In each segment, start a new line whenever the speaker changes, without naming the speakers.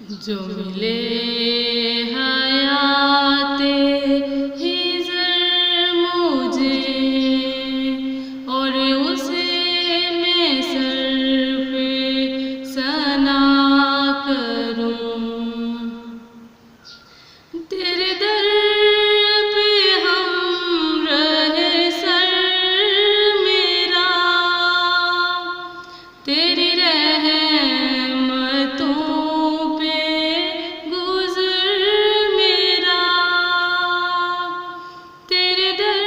जो मिले हयाते हिज़्र मुझे और उसे मैं सर्फ़े सना करूं। तेरे दर पे हम रहे सर मेरा, तेरी रहमतों पे गुज़र मेरा। तेरे दर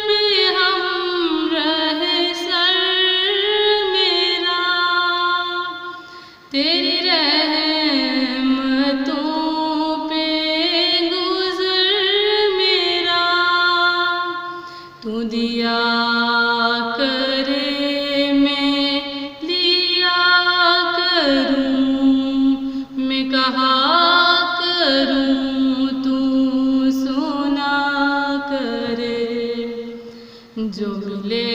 पे हम रहे सर मेरा, तेरी रहमतों पे गुज़र मेरा। तू दिया करे मैं लिया करूं, मैं कहा करूं तू सुना करे। जो मिले